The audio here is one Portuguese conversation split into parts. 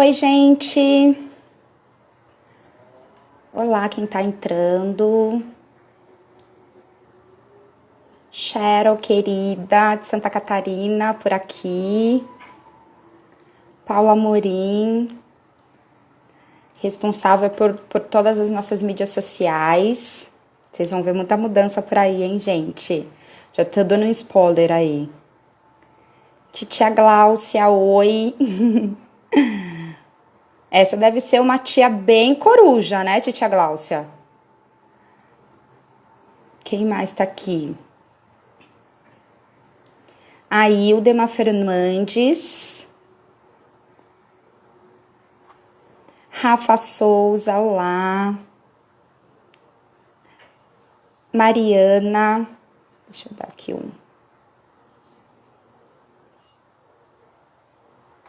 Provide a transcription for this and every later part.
Oi, gente! Olá, quem tá entrando. Cheryl, querida, de Santa Catarina, por aqui. Paula Amorim, responsável por todas as nossas mídias sociais. Vocês vão ver muita mudança por aí, hein, gente? Já tô dando um spoiler aí. Titia Gláucia, oi! Essa deve ser uma tia bem coruja, né, Titia Gláucia? Quem mais tá aqui? A Hildema Fernandes, Rafa Souza, olá. Mariana, deixa eu dar aqui um.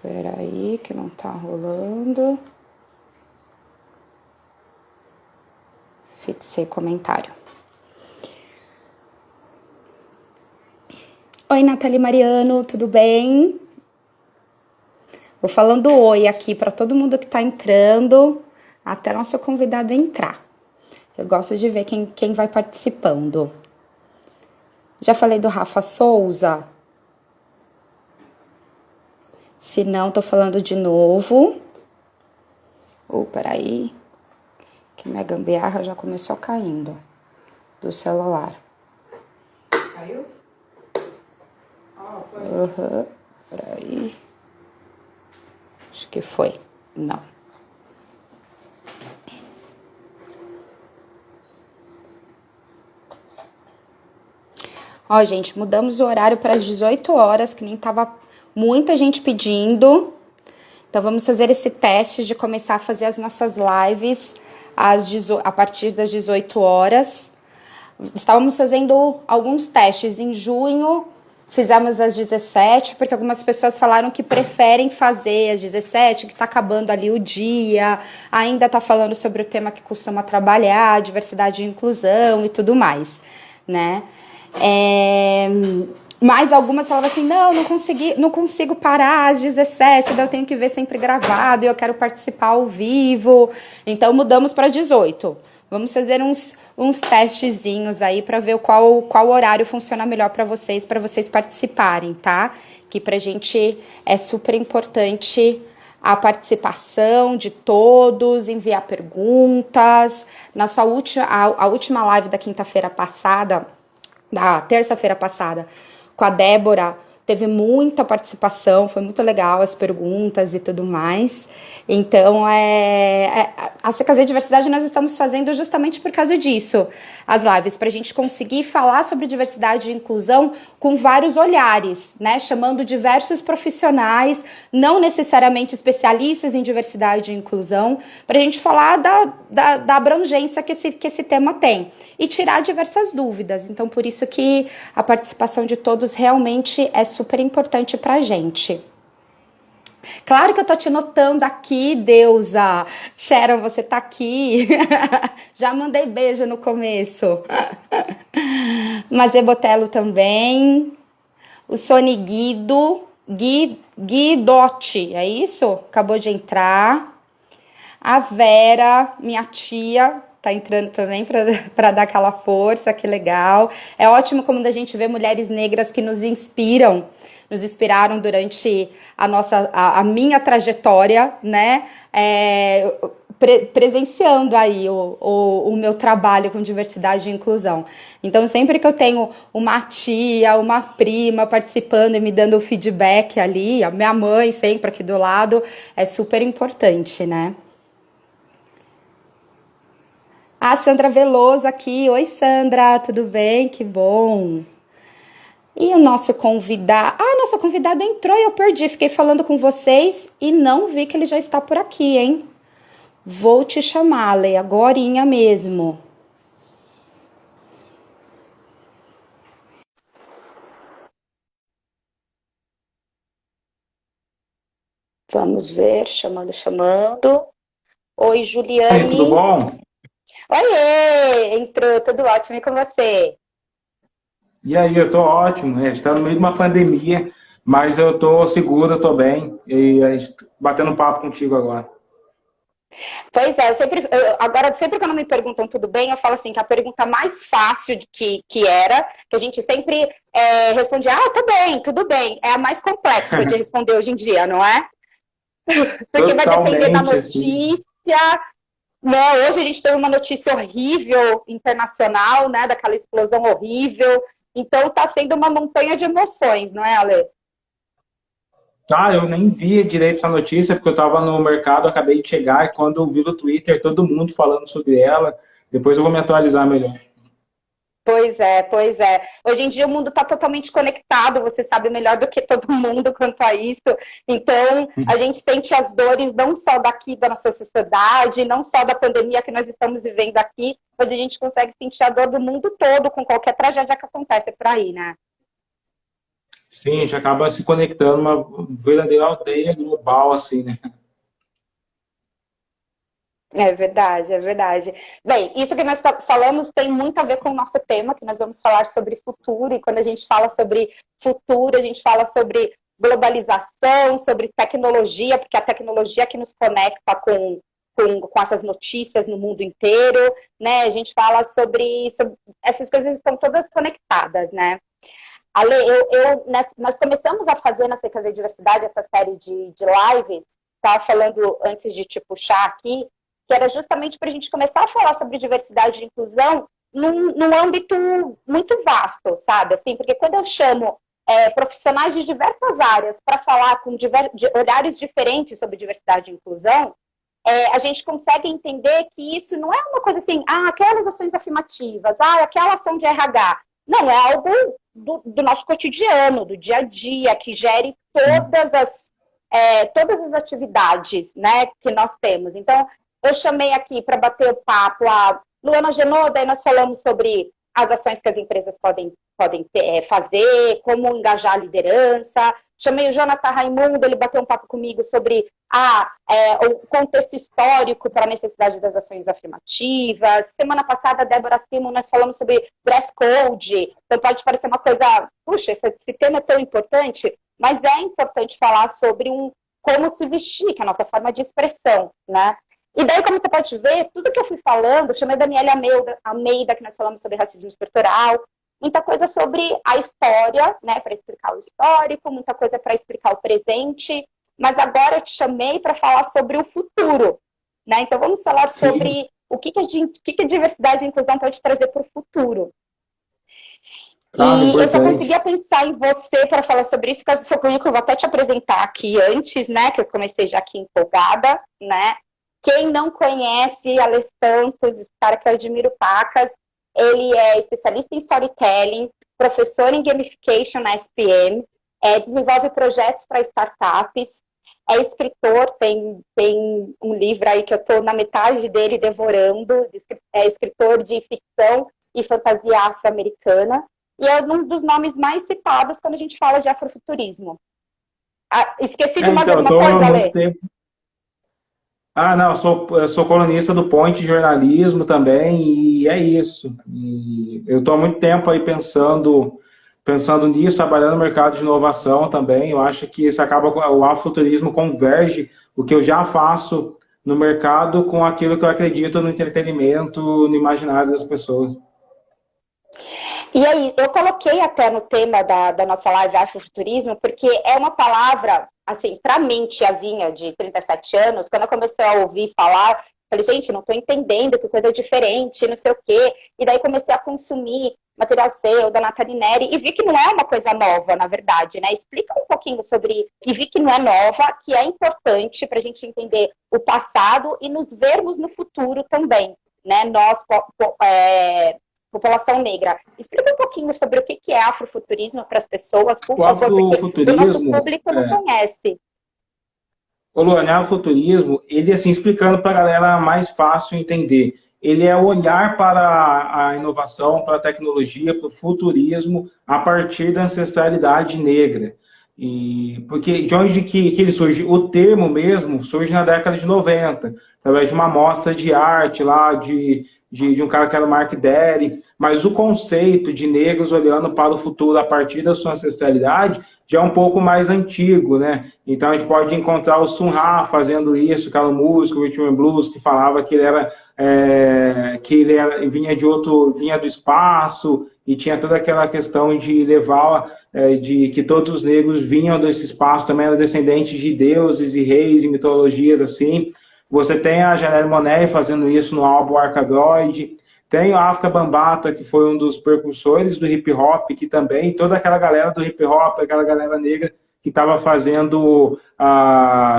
Peraí, que não tá rolando. Fixei comentário. Oi, Nathalie Mariano, tudo bem? Vou falando oi aqui para todo mundo que tá entrando, até nosso convidado entrar. Eu gosto de ver quem vai participando. Já falei do Rafa Souza? Se não, tô falando de novo. Peraí, que minha gambiarra já começou caindo do celular. Caiu? Aham, peraí. Acho que foi. Não. Ó, gente, mudamos o horário para as 18 horas, que nem tava muita gente pedindo. Então, vamos fazer esse teste de começar a fazer as nossas lives a partir das 18 horas. Estávamos fazendo alguns testes em junho, fizemos às 17, porque algumas pessoas falaram que preferem fazer às 17, que está acabando ali o dia, ainda está falando sobre o tema que costuma trabalhar, diversidade e inclusão e tudo mais, né? Mas algumas falavam assim, não consigo parar às 17, daí eu tenho que ver sempre gravado e eu quero participar ao vivo. Então mudamos para 18. Vamos fazer uns testezinhos aí para ver qual horário funciona melhor para vocês participarem, tá? Que pra gente é super importante a participação de todos, enviar perguntas. A última live da quinta-feira passada, da terça-feira passada, com a Débora, teve muita participação, foi muito legal as perguntas e tudo mais. Então, a CKZ Diversidade nós estamos fazendo justamente por causa disso, as lives, para a gente conseguir falar sobre diversidade e inclusão com vários olhares, né? Chamando diversos profissionais, não necessariamente especialistas em diversidade e inclusão, para a gente falar da abrangência que esse tema tem e tirar diversas dúvidas. Então, por isso que a participação de todos realmente é super importante para a gente. Claro que eu tô te notando aqui, deusa. Sharon, você tá aqui. Já mandei beijo no começo. Mas Botelo também. O Sony Guidotti, é isso? Acabou de entrar. A Vera, minha tia, tá entrando também para dar aquela força, que legal. É ótimo como a gente vê mulheres negras que nos inspiraram durante a minha trajetória, né? Presenciando aí o meu trabalho com diversidade e inclusão. Então, sempre que eu tenho uma tia, uma prima participando e me dando o feedback ali, a minha mãe sempre aqui do lado, é super importante, né? A Sandra Veloso aqui. Oi, Sandra, tudo bem? Que bom. E o nosso convidado... nosso convidado entrou e eu perdi. Fiquei falando com vocês e não vi que ele já está por aqui, hein? Vou te chamar, Lei, agorinha mesmo. Vamos ver, chamando. Oi, Oi, tudo Juliane. bom? Oiê, entrou, tudo ótimo, e com você? E aí, eu tô ótimo, né? A gente tá no meio de uma pandemia, Mas eu tô seguro, eu tô bem, e batendo um papo contigo agora. Pois é, agora sempre quando me perguntam tudo bem, eu falo assim, que a pergunta mais fácil que era, que a gente sempre respondia, tô bem, tudo bem, é a mais complexa de responder hoje em dia, não é? Porque vai depender da Totalmente, assim. notícia, né? Hoje a gente tem uma notícia horrível internacional, né? Daquela explosão horrível. Então está sendo uma montanha de emoções, não é, Ale? Ah, eu nem vi direito essa notícia, porque eu estava no mercado, acabei de chegar, e quando eu vi no Twitter todo mundo falando sobre ela, depois eu vou me atualizar melhor. Pois é, pois é. Hoje em dia o mundo está totalmente conectado, você sabe melhor do que todo mundo quanto a isso. Então, a gente sente as dores não só daqui da nossa sociedade, não só da pandemia que nós estamos vivendo aqui, mas a gente consegue sentir a dor do mundo todo com qualquer tragédia que acontece por aí, né? Sim, a gente acaba se conectando uma verdadeira aldeia global, assim, né? É verdade, é verdade. Bem, isso que nós falamos tem muito a ver com o nosso tema, que nós vamos falar sobre futuro, e quando a gente fala sobre futuro, a gente fala sobre globalização, sobre tecnologia, porque a tecnologia que nos conecta com essas notícias no mundo inteiro, né? A gente fala sobre essas coisas estão todas conectadas, né? Ale, nós começamos a fazer na CKZ Diversidade essa série de lives, estava falando antes de te puxar aqui, que era justamente para a gente começar a falar sobre diversidade e inclusão num âmbito muito vasto, sabe? Assim, porque quando eu chamo profissionais de diversas áreas para falar com olhares diferentes sobre diversidade e inclusão, a gente consegue entender que isso não é uma coisa assim, aquelas ações afirmativas, aquela ação de RH. Não, é algo do nosso cotidiano, do dia a dia, que gere todas as atividades, né, que nós temos. Então, eu chamei aqui para bater o papo a Luana Genoda, e nós falamos sobre as ações que as empresas podem fazer, como engajar a liderança. Chamei o Jonathan Raimundo, ele bateu um papo comigo sobre o contexto histórico para a necessidade das ações afirmativas. Semana passada, a Débora Simon, nós falamos sobre dress code. Então pode parecer uma coisa, puxa, esse tema é tão importante, mas é importante falar sobre como se vestir, que é a nossa forma de expressão, né? E daí, como você pode ver, tudo que eu fui falando, chamei a Daniela Almeida, que nós falamos sobre racismo estrutural, muita coisa sobre a história, né, para explicar o histórico, muita coisa para explicar o presente, mas agora eu te chamei para falar sobre o futuro, né? Então vamos falar sobre o que a diversidade e inclusão pode trazer para o futuro. E eu só conseguia pensar em você para falar sobre isso, por causa do seu currículo, vou até te apresentar aqui antes, né, que eu comecei já aqui empolgada, né? Quem não conhece Ales Santos, esse cara que eu admiro pacas, ele é especialista em storytelling, professor em gamification na SPM, desenvolve projetos para startups, é escritor, tem um livro aí que eu estou na metade dele devorando, é escritor de ficção e fantasia afro-americana, e é um dos nomes mais citados quando a gente fala de afrofuturismo. Esqueci de mais alguma coisa, Ale? Não, eu sou colunista do Point Jornalismo também, e é isso. E eu estou há muito tempo aí pensando nisso, trabalhando no mercado de inovação também. Eu acho que isso acaba, o afrofuturismo converge o que eu já faço no mercado com aquilo que eu acredito no entretenimento, no imaginário das pessoas. E aí, eu coloquei até no tema da nossa live afrofuturismo, porque é uma palavra, assim, para mim, tiazinha de 37 anos, quando eu comecei a ouvir falar, falei, gente, não estou entendendo, que coisa diferente, não sei o quê. E daí comecei a consumir material seu, da Nathalie Neri, e vi que não é uma coisa nova, na verdade, né? Explica um pouquinho sobre, e vi que não é nova, que é importante para a gente entender o passado e nos vermos no futuro também, né? Nós, população negra. Explica um pouquinho sobre o que é afrofuturismo para as pessoas, por favor, porque o nosso público não conhece. O afrofuturismo, ele, assim, explicando para a galera mais fácil entender, ele é olhar para a inovação, para a tecnologia, para o futurismo a partir da ancestralidade negra. Porque de onde que ele surge? O termo mesmo surge na década de 90, através de uma amostra de arte lá, de um cara que era o Mark Derry, mas o conceito de negros olhando para o futuro a partir da sua ancestralidade já é um pouco mais antigo, né? Então a gente pode encontrar o Sun Ra fazendo isso, aquela música, o Rhythm and Blues, que falava que vinha do espaço e tinha toda aquela questão de levar, de que todos os negros vinham desse espaço, também eram descendentes de deuses e reis e mitologias assim. Você tem a Janelle Monáe fazendo isso no álbum Arcadroid. Tem o África Bambaataa, que foi um dos precursores do hip hop, que também, toda aquela galera do hip hop, aquela galera negra que estava fazendo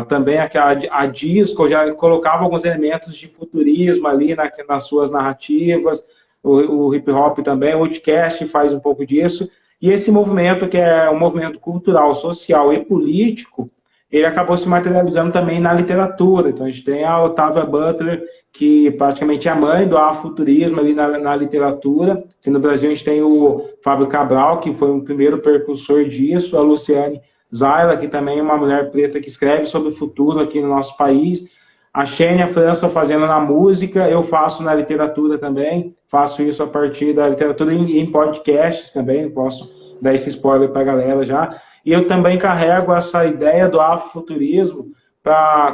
também a disco, já colocava alguns elementos de futurismo ali nas suas narrativas, o hip hop também, o Outkast faz um pouco disso, e esse movimento, que é um movimento cultural, social e político, ele acabou se materializando também na literatura. Então, a gente tem a Octavia Butler, que praticamente é a mãe do afrofuturismo ali na literatura. E no Brasil, a gente tem o Fábio Cabral, que foi o primeiro precursor disso, a Luciane Zaila, que também é uma mulher preta que escreve sobre o futuro aqui no nosso país. A Xênia França fazendo na música, eu faço na literatura também, faço isso a partir da literatura em podcasts também, posso dar esse spoiler para a galera já. E eu também carrego essa ideia do afrofuturismo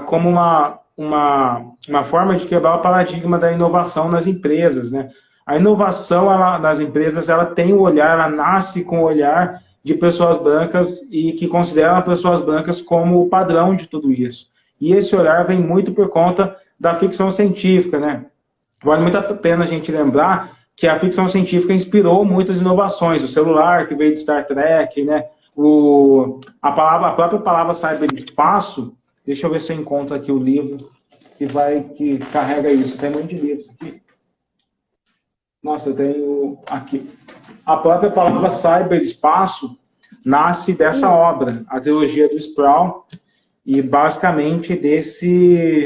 como uma forma de quebrar o paradigma da inovação nas empresas, né? A inovação das empresas, ela tem o olhar, ela nasce com o olhar de pessoas brancas e que consideram as pessoas brancas como o padrão de tudo isso. E esse olhar vem muito por conta da ficção científica, né? Vale muito a pena a gente lembrar que a ficção científica inspirou muitas inovações. O celular, que veio de Star Trek, né? A própria palavra cyberespaço, deixa eu ver se eu encontro aqui o livro que carrega isso. Tem muito de livros aqui. Nossa, eu tenho aqui. A própria palavra cyberespaço nasce dessa obra, a trilogia do Sproul, e basicamente desse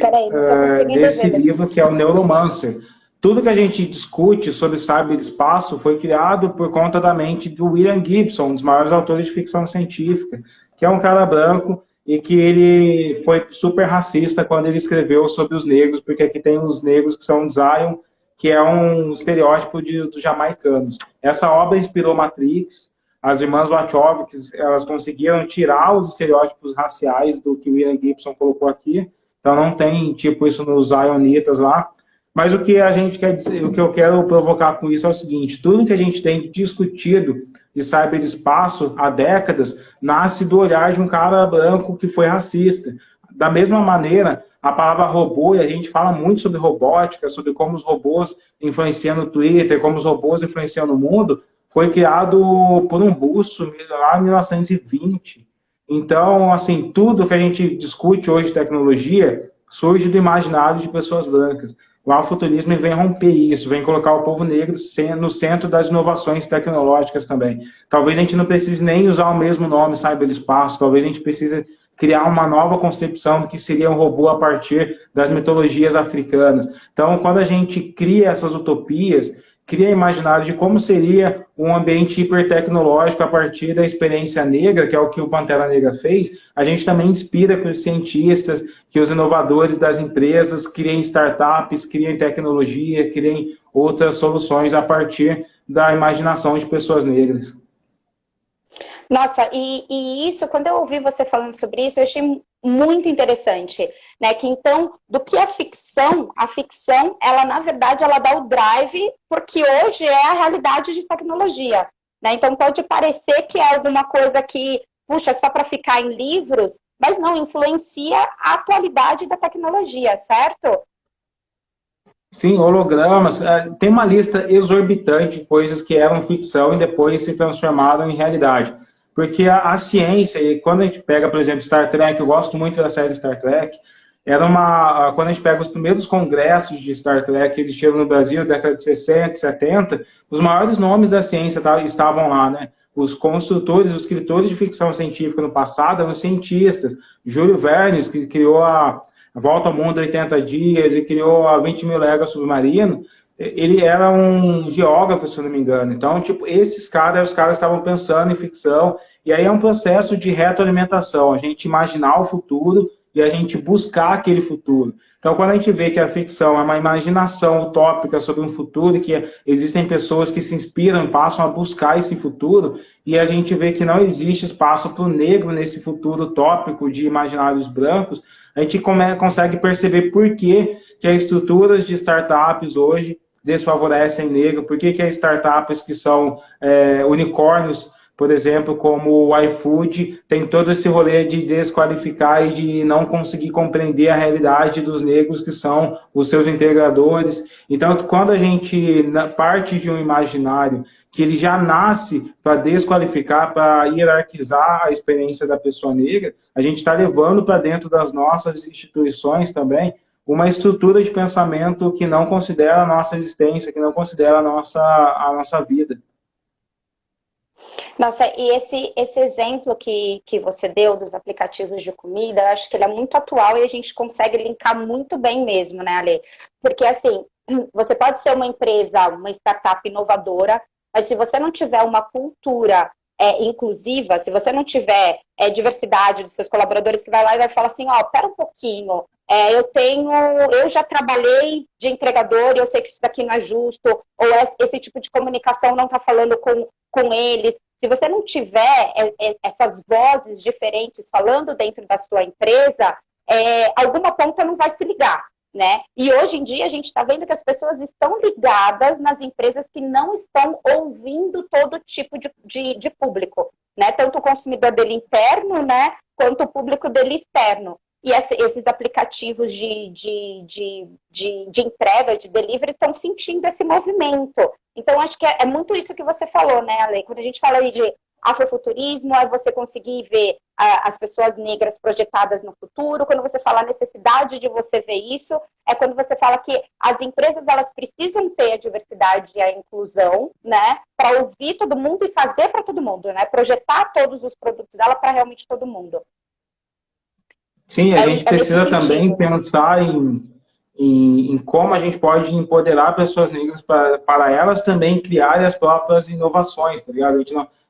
livro que é o Neuromancer. Tudo que a gente discute sobre cyberespaço foi criado por conta da mente do William Gibson, um dos maiores autores de ficção científica, que é um cara branco e que ele foi super racista quando ele escreveu sobre os negros, porque aqui tem os negros que são Zion, que é um estereótipo dos jamaicanos. Essa obra inspirou Matrix. As irmãs Wachowski, elas conseguiram tirar os estereótipos raciais do que o William Gibson colocou aqui, então não tem tipo isso nos Zionitas lá. Mas o que a gente quer dizer, o que eu quero provocar com isso é o seguinte: tudo que a gente tem discutido de cyberespaço há décadas nasce do olhar de um cara branco que foi racista. Da mesma maneira, a palavra robô, e a gente fala muito sobre robótica, sobre como os robôs influenciam no Twitter, como os robôs influenciam no mundo, foi criado por um russo lá em 1920. Então, assim, tudo que a gente discute hoje de tecnologia surge do imaginário de pessoas brancas. O afrofuturismo vem romper isso, vem colocar o povo negro no centro das inovações tecnológicas também. Talvez a gente não precise nem usar o mesmo nome cyberespaço, talvez a gente precise criar uma nova concepção do que seria um robô a partir das mitologias africanas. Então, quando a gente cria essas utopias, cria imaginário de como seria um ambiente hipertecnológico a partir da experiência negra, que é o que o Pantera Negra fez, a gente também inspira que os cientistas, que os inovadores das empresas criem startups, criem tecnologia, criem outras soluções a partir da imaginação de pessoas negras. Nossa, e isso, quando eu ouvi você falando sobre isso, eu achei muito interessante, né? Que então, do que a ficção, ela na verdade, ela dá o drive, porque hoje é a realidade de tecnologia, né? Então pode parecer que é alguma coisa que, puxa, só para ficar em livros, mas não, influencia a atualidade da tecnologia, certo? Sim, hologramas, tem uma lista exorbitante de coisas que eram ficção e depois se transformaram em realidade. Porque a ciência, e quando a gente pega, por exemplo, Star Trek, eu gosto muito da série Star Trek, quando a gente pega os primeiros congressos de Star Trek que existiram no Brasil, década de 60, 70, os maiores nomes da ciência estavam lá, né? Os construtores, os escritores de ficção científica no passado eram cientistas. Júlio Verne, que criou a Volta ao Mundo em 80 Dias e criou a 20 Mil Léguas Submarino, ele era um geógrafo, se eu não me engano. Então, tipo, os caras estavam pensando em ficção, e aí é um processo de retroalimentação, a gente imaginar o futuro e a gente buscar aquele futuro. Então, quando a gente vê que a ficção é uma imaginação utópica sobre um futuro, e que existem pessoas que se inspiram e passam a buscar esse futuro, e a gente vê que não existe espaço para o negro nesse futuro utópico de imaginários brancos, a gente consegue perceber por que as estruturas de startups hoje desfavorecem negro, por que as startups que são unicórnios, por exemplo, como o iFood, tem todo esse rolê de desqualificar e de não conseguir compreender a realidade dos negros que são os seus integradores. Então, quando a gente parte de um imaginário que ele já nasce para desqualificar, para hierarquizar a experiência da pessoa negra, a gente está levando para dentro das nossas instituições também uma estrutura de pensamento que não considera a nossa existência, que não considera a nossa vida. Nossa, e esse exemplo que você deu dos aplicativos de comida, eu acho que ele é muito atual e a gente consegue linkar muito bem mesmo, né, Ale? Porque, assim, você pode ser uma empresa, uma startup inovadora, mas se você não tiver uma cultura inclusiva, se você não tiver diversidade dos seus colaboradores, que vai lá e vai falar assim, ó, pera um pouquinho, eu já trabalhei de entregador e eu sei que isso daqui não é justo, ou esse tipo de comunicação não está falando com eles. Se você não tiver essas vozes diferentes falando dentro da sua empresa, alguma ponta não vai se ligar, né? E hoje em dia a gente está vendo que as pessoas estão ligadas nas empresas que não estão ouvindo todo tipo de público, né? Tanto o consumidor dele interno, né? Quanto o público dele externo. E esses aplicativos de entrega, de delivery, estão sentindo esse movimento. Então, acho que é muito isso que você falou, né, Ale? Quando a gente fala aí de afrofuturismo, é você conseguir ver as pessoas negras projetadas no futuro. Quando você fala a necessidade de você ver isso, é quando você fala que as empresas elas precisam ter a diversidade e a inclusão, né, para ouvir todo mundo e fazer para todo mundo, né, projetar todos os produtos dela para realmente todo mundo. Sim, a gente precisa também pensar em como a gente pode empoderar pessoas negras para elas também criarem as próprias inovações, tá ligado? A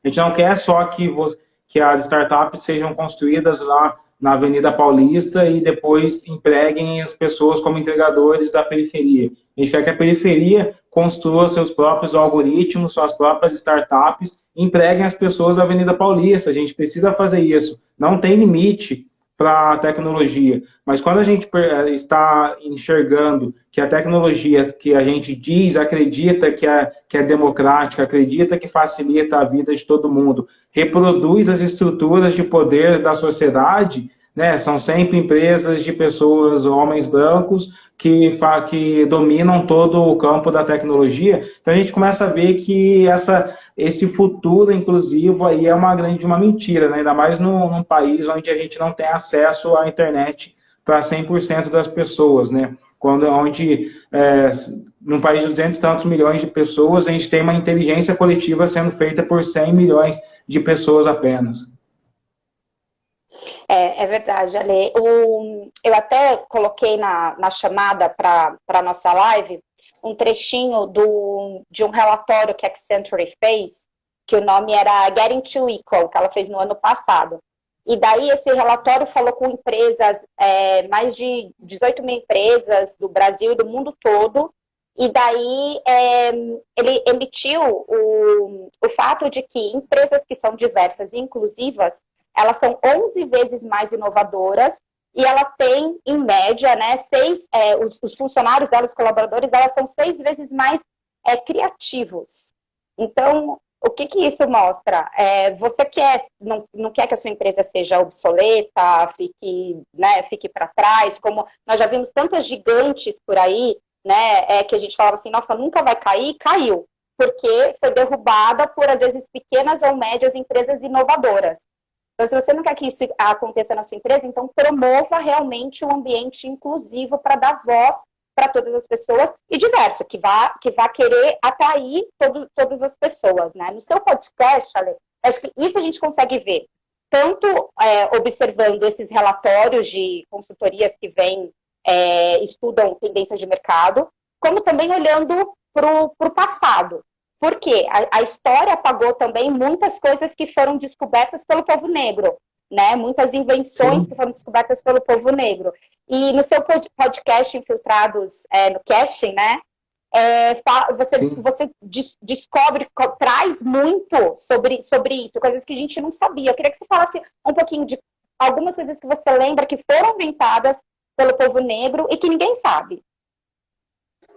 gente não quer só que as startups sejam construídas lá na Avenida Paulista e depois empreguem as pessoas como entregadores da periferia. A gente quer que a periferia construa seus próprios algoritmos, suas próprias startups, e empreguem as pessoas da Avenida Paulista. A gente precisa fazer isso. Não tem limite para a tecnologia. Mas quando a gente está enxergando que a tecnologia que a gente diz, acredita que é democrática, acredita que facilita a vida de todo mundo, reproduz as estruturas de poder da sociedade, né? São sempre empresas de pessoas, homens brancos, que dominam todo o campo da tecnologia. Então a gente começa a ver que esse futuro inclusivo aí é uma mentira, né? Ainda mais num país onde a gente não tem acesso à internet para 100% das pessoas, né? Num país de 200 e tantos milhões de pessoas, a gente tem uma inteligência coletiva sendo feita por 100 milhões de pessoas apenas. É verdade, Ale. Eu até coloquei na chamada para a nossa live um trechinho de um relatório que a Accenture fez, que o nome era Getting to Equal, que ela fez no ano passado. E daí esse relatório falou com empresas, mais de 18 mil empresas do Brasil e do mundo todo, e daí ele emitiu o fato de que empresas que são diversas e inclusivas, elas são 11 vezes mais inovadoras e ela tem, em média, né, os funcionários dela, os colaboradores dela, são 6 vezes mais criativos. Então, o que isso mostra? Você não quer que a sua empresa seja obsoleta, fique para trás, como nós já vimos tantas gigantes por aí, né, que a gente falava assim, nossa, nunca vai cair, caiu, porque foi derrubada por, às vezes, pequenas ou médias empresas inovadoras. Então, se você não quer que isso aconteça na sua empresa, então promova realmente um ambiente inclusivo para dar voz para todas as pessoas e diverso, que vá querer atrair todas as pessoas, né? No seu podcast, Ale, acho que isso a gente consegue ver, tanto observando esses relatórios de consultorias que estudam tendências de mercado, como também olhando para o passado. Porque a história apagou também muitas coisas que foram descobertas pelo povo negro. né? Muitas invenções Sim. que foram descobertas pelo povo negro. E no seu podcast Infiltrados no Casting, né? Sim. Você descobre, traz muito sobre isso, coisas que a gente não sabia. Eu queria que você falasse um pouquinho de algumas coisas que você lembra que foram inventadas pelo povo negro e que ninguém sabe.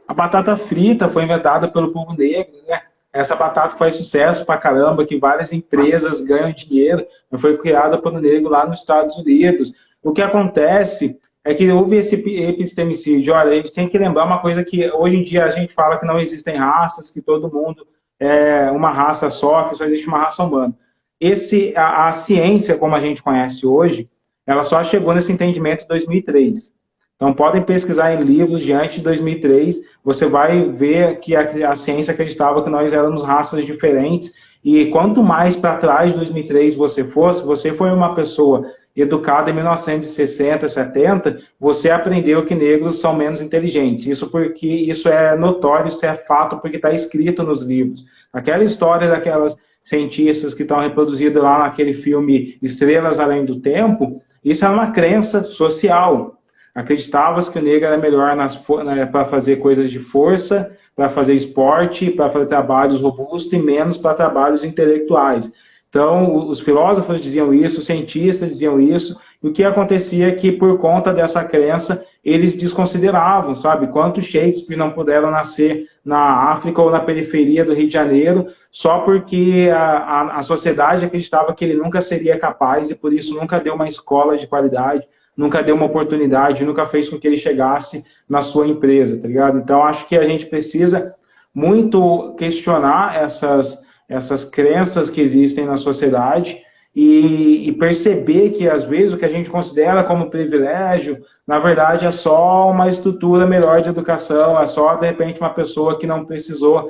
A batata frita foi inventada pelo povo negro, né? Essa batata faz sucesso pra caramba, que várias empresas ganham dinheiro, foi criada pelo negro lá nos Estados Unidos. O que acontece é que houve esse epistemicídio. Olha, a gente tem que lembrar uma coisa que hoje em dia a gente fala que não existem raças, que todo mundo é uma raça só, que só existe uma raça humana. A ciência, como a gente conhece hoje, ela só chegou nesse entendimento em 2003. Então, podem pesquisar em livros de antes de 2003, você vai ver que a ciência acreditava que nós éramos raças diferentes, e quanto mais para trás de 2003 você for, se você foi uma pessoa educada em 1960, 70, você aprendeu que negros são menos inteligentes. Isso porque isso é notório, isso é fato, porque está escrito nos livros. Aquela história daquelas cientistas que estão reproduzidas lá naquele filme Estrelas Além do Tempo, isso é uma crença social. Acreditava-se que o negro era melhor para fazer coisas de força, para fazer esporte, para fazer trabalhos robustos e menos para trabalhos intelectuais. Então, os filósofos diziam isso, os cientistas diziam isso, e o que acontecia é que, por conta dessa crença, eles desconsideravam, sabe? Quantos Shakespeare não puderam nascer na África ou na periferia do Rio de Janeiro, só porque a sociedade acreditava que ele nunca seria capaz e, por isso, nunca deu uma escola de qualidade, nunca deu uma oportunidade, nunca fez com que ele chegasse na sua empresa, tá ligado? Então, acho que a gente precisa muito questionar essas crenças que existem na sociedade e perceber que, às vezes, o que a gente considera como privilégio, na verdade, é só uma estrutura melhor de educação, é só, de repente, uma pessoa que não precisou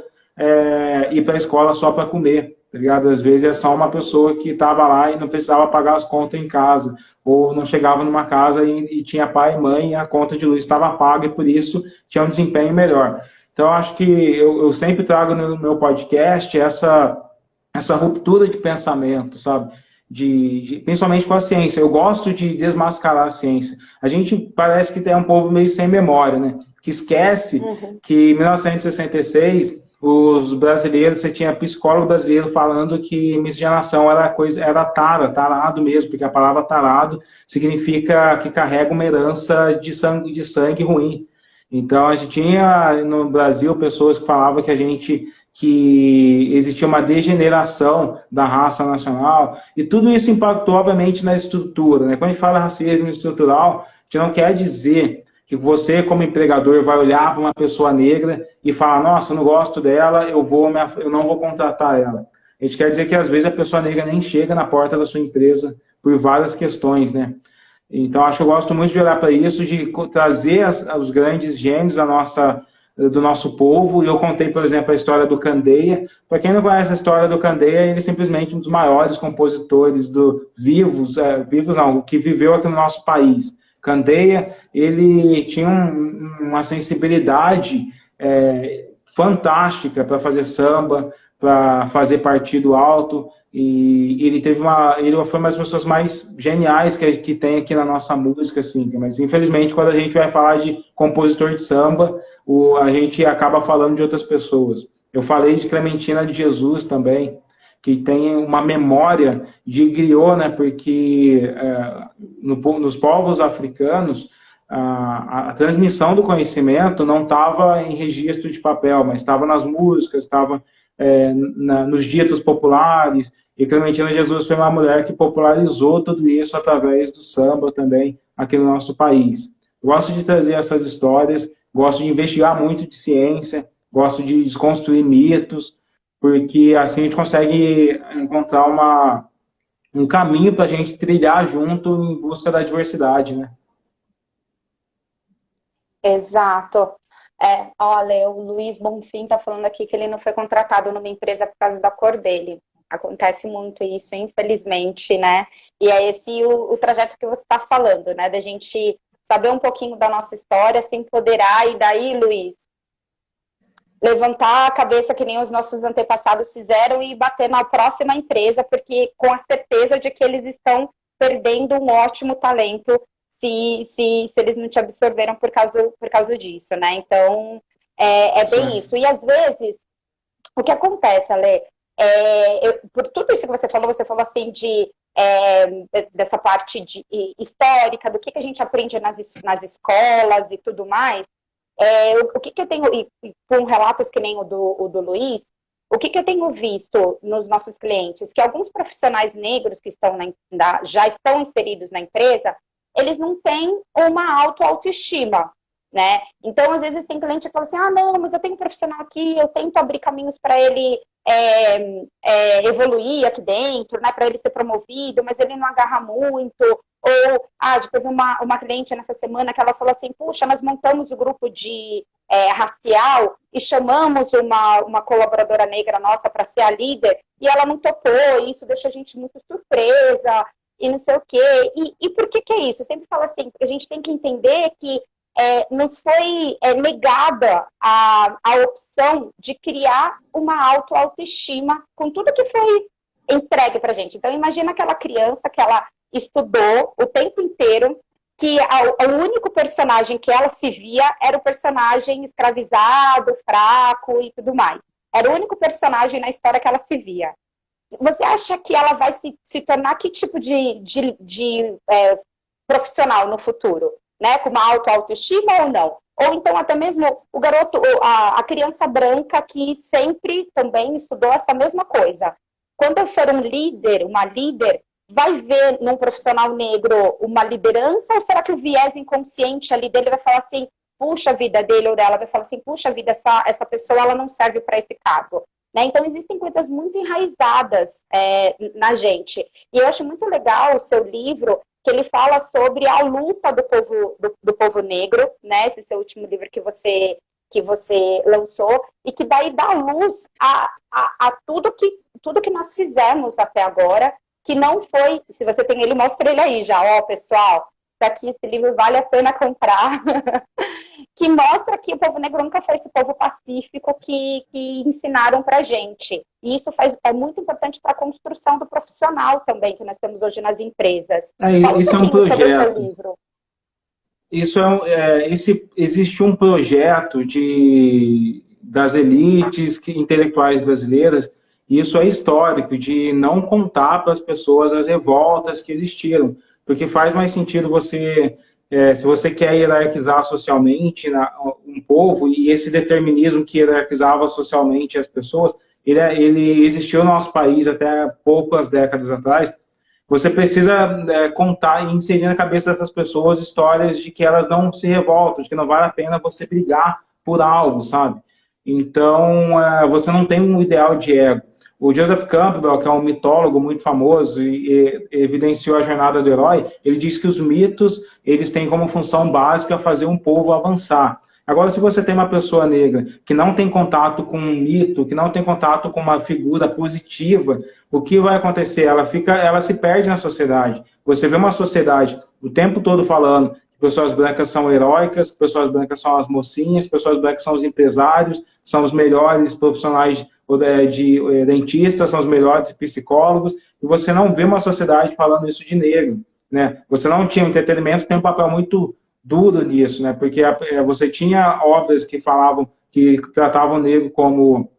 ir para a escola só para comer, tá ligado? Às vezes é só uma pessoa que estava lá e não precisava pagar as contas em casa, ou não chegava numa casa e tinha pai e mãe e a conta de luz estava paga e por isso tinha um desempenho melhor. Então, acho que eu sempre trago no meu podcast essa ruptura de pensamento, sabe? Principalmente com a ciência. Eu gosto de desmascarar a ciência. A gente parece que tem um povo meio sem memória, né? Que esquece que em 1966 os brasileiros, você tinha psicólogo brasileiro falando que miscigenação era tarado mesmo, porque a palavra tarado significa que carrega uma herança de sangue ruim. Então, a gente tinha no Brasil pessoas que falavam que existia uma degeneração da raça nacional, e tudo isso impactou, obviamente, na estrutura, né? Quando a gente fala racismo estrutural, a gente não quer dizer que você, como empregador, vai olhar para uma pessoa negra e falar, nossa, eu não gosto dela, eu não vou contratar ela. A gente quer dizer que, às vezes, a pessoa negra nem chega na porta da sua empresa por várias questões, né? Então, acho que eu gosto muito de olhar para isso, de trazer os grandes gênios do nosso povo. E eu contei, por exemplo, a história do Candeia. Para quem não conhece a história do Candeia, ele é simplesmente um dos maiores compositores vivos não, que viveu aqui no nosso país. Candeia, ele tinha uma sensibilidade fantástica para fazer samba, para fazer partido alto, e ele foi uma das pessoas mais geniais que tem aqui na nossa música, assim. Mas infelizmente, quando a gente vai falar de compositor de samba, a gente acaba falando de outras pessoas. Eu falei de Clementina de Jesus também, que tem uma memória de griot, né? Porque nos povos africanos a transmissão do conhecimento não estava em registro de papel, mas estava nas músicas, estava nos ditos populares. E Clementina Jesus foi uma mulher que popularizou tudo isso através do samba também aqui no nosso país. Gosto de trazer essas histórias, gosto de investigar muito de ciência, gosto de desconstruir mitos, porque assim a gente consegue encontrar um caminho para a gente trilhar junto em busca da diversidade, né? Exato. Olha, o Luiz Bonfim está falando aqui que ele não foi contratado numa empresa por causa da cor dele. Acontece muito isso, infelizmente, né? E é esse o trajeto que você está falando, né? Da gente saber um pouquinho da nossa história, se empoderar, e daí, Luiz, levantar a cabeça que nem os nossos antepassados fizeram e bater na próxima empresa, porque com a certeza de que eles estão perdendo um ótimo talento se eles não te absorveram por causa disso, né? Então, é bem isso. E às vezes, o que acontece, Ale, por tudo isso que você falou assim dessa parte histórica, do que a gente aprende nas escolas e tudo mais, o que eu tenho, e com relatos que nem o do Luiz, o que eu tenho visto nos nossos clientes? Que alguns profissionais negros que já estão inseridos na empresa, eles não têm uma autoestima, né? Então, às vezes, tem cliente que fala assim, não, mas eu tenho um profissional aqui, eu tento abrir caminhos para ele evoluir aqui dentro, né? Para ele ser promovido, mas ele não agarra muito. Ou, teve uma cliente nessa semana que ela falou assim, puxa, nós montamos o grupo de racial e chamamos uma colaboradora negra nossa para ser a líder e ela não topou, e isso deixou a gente muito surpresa e não sei o quê. E por que é isso? Eu sempre falo assim, a gente tem que entender que nos foi negada a opção de criar uma autoestima com tudo que foi entregue para a gente. Então, imagina aquela criança que ela estudou o tempo inteiro, que o único personagem que ela se via era o personagem escravizado, fraco e tudo mais. Era o único personagem na história que ela se via. Você acha que ela vai se tornar que tipo de profissional no futuro? Né? Com uma autoestima ou não? Ou então até mesmo o garoto, a criança branca que sempre também estudou essa mesma coisa. Quando eu for um líder, uma líder, vai ver num profissional negro uma liderança, ou será que o viés inconsciente ali dele vai falar assim, puxa vida dele ou dela, vai falar assim, puxa vida, essa pessoa ela não serve para esse cargo. Né? Então, existem coisas muito enraizadas na gente. E eu acho muito legal o seu livro, que ele fala sobre a luta do povo negro, né? Esse seu último livro que você lançou, e que daí dá luz a tudo que nós fizemos até agora, que não foi, se você tem ele, mostra ele aí já, pessoal, daqui esse livro vale a pena comprar, que mostra que o povo negro nunca foi esse povo pacífico que ensinaram pra gente. E isso é muito importante para a construção do profissional também, que nós temos hoje nas empresas. Fala Isso é um pouquinho sobre o seu projeto. livro. Existe um projeto das elites intelectuais brasileiras, e isso é histórico, de não contar para as pessoas as revoltas que existiram, porque faz mais sentido se você quer hierarquizar socialmente um povo, e esse determinismo que hierarquizava socialmente as pessoas, ele existiu no nosso país até poucas décadas atrás. Você precisa contar e inserir na cabeça dessas pessoas histórias de que elas não se revoltam, de que não vale a pena você brigar por algo, sabe? Então, você não tem um ideal de ego. O Joseph Campbell, que é um mitólogo muito famoso e evidenciou a jornada do herói, ele diz que os mitos, eles têm como função básica fazer um povo avançar. Agora, se você tem uma pessoa negra que não tem contato com um mito, que não tem contato com uma figura positiva, o que vai acontecer? Ela se perde na sociedade. Você vê uma sociedade o tempo todo falando que pessoas brancas são heróicas, pessoas brancas são as mocinhas, pessoas brancas são os empresários, são os melhores profissionais de dentistas, são os melhores psicólogos, e você não vê uma sociedade falando isso de negro, né? Você não tinha entretenimento, tem um papel muito duro nisso, né? Porque você tinha obras que tratavam o negro como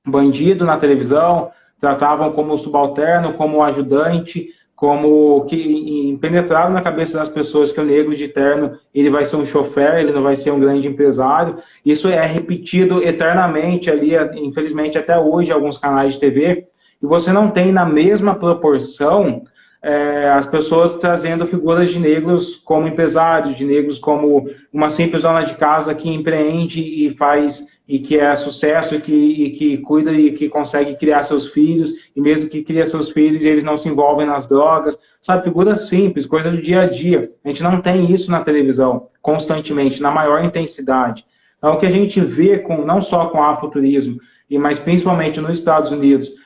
bandido na televisão, tratavam como subalterno, como ajudante, como que penetraram na cabeça das pessoas que o negro de terno ele vai ser um chofer, ele não vai ser um grande empresário. Isso é repetido eternamente ali, infelizmente até hoje, em alguns canais de TV, e você não tem na mesma proporção as pessoas trazendo figuras de negros como empresários, de negros como uma simples dona de casa que empreende e faz e que é sucesso e que cuida e que consegue criar seus filhos, e mesmo que cria seus filhos, eles não se envolvem nas drogas, sabe? Figuras simples, coisas do dia a dia. A gente não tem isso na televisão constantemente, na maior intensidade. Então, o que a gente vê não só com o afrofuturismo, mas principalmente nos Estados Unidos,